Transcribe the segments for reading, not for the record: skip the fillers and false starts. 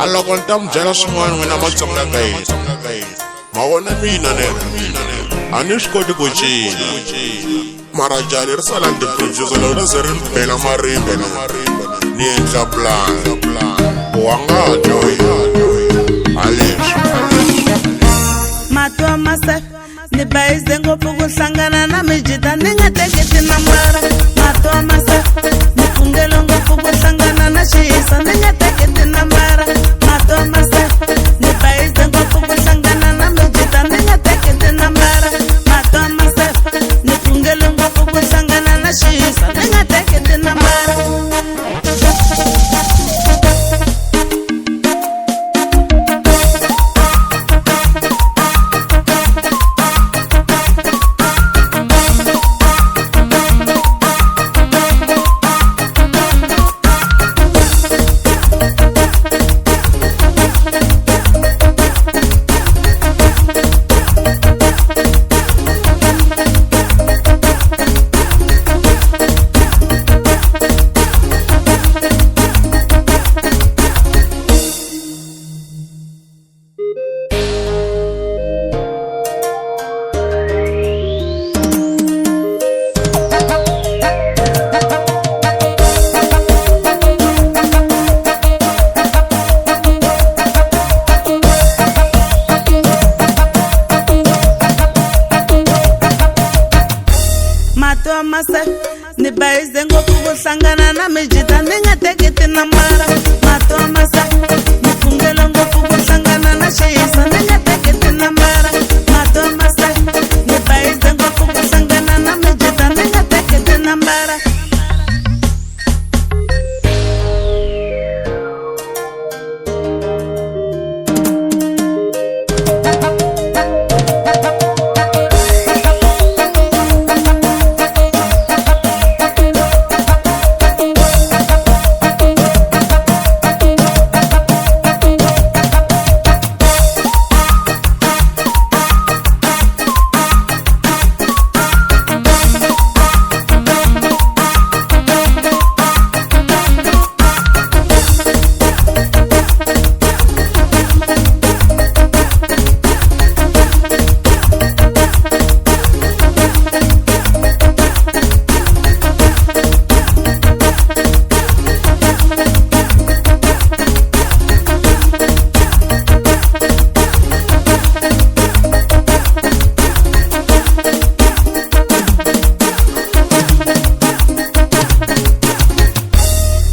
Aloko ntambyela swin'wana n'wina Matsonga ka hina. Mavona mina a ni swi koti ku cina mara jali ri sala ndi producer loko na ze ri bela marimba ni endla plan wa nga dyohi aleswi matwa masa ni bayize ngopfu ku hlangana na mijita ni nga teketi nambara matwa masa ni pfungelo ngopfu ku hlangana na xiyisa ni nga teketi nambara matwa masa ni bayize ngopfu ku hlangana na mijita ni nga teketi nambara matwa masa ni pfungelo ngopfu ku hlangana na xiyisa ni nga teketi nambara masa ni bayize ngopfu ku hlangana na mijita ni nga teketi nambara matwa masa ni pfungelo ngopfu ku hlangana na xiyisa ni nga teketi nambara matwa masa ni bayize ngopfu ku hlangana na mijita ni nga teketi nambara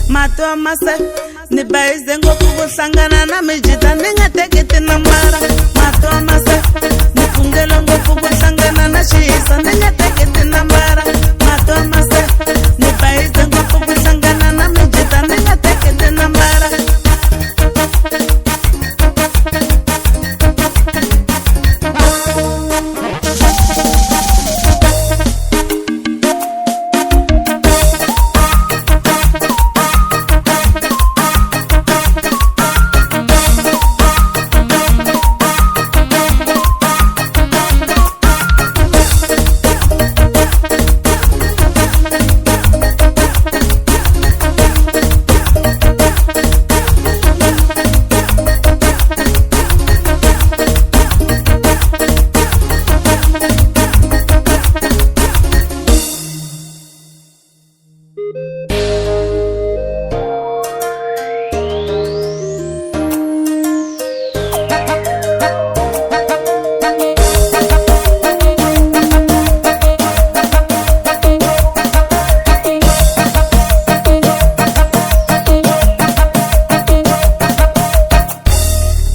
matwa masa ni bayize ngopfu ku hlangana na mijita ni nga teketi nambara matwa masa ni pfungelo ngopfu ku hlangana na xiyisa ni nga teketi nambara matwa masa ni bayize ngopfu ku hlangana na mijita ni nga teketi nambara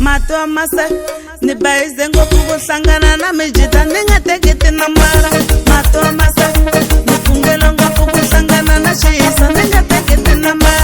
matwa masa ni bayize ngopfu ku hlangana na mijita ni nga teketi nambara matwa masa ni pfungelo ngopfu ku hlangana na xiyisa ni nga teketi nambara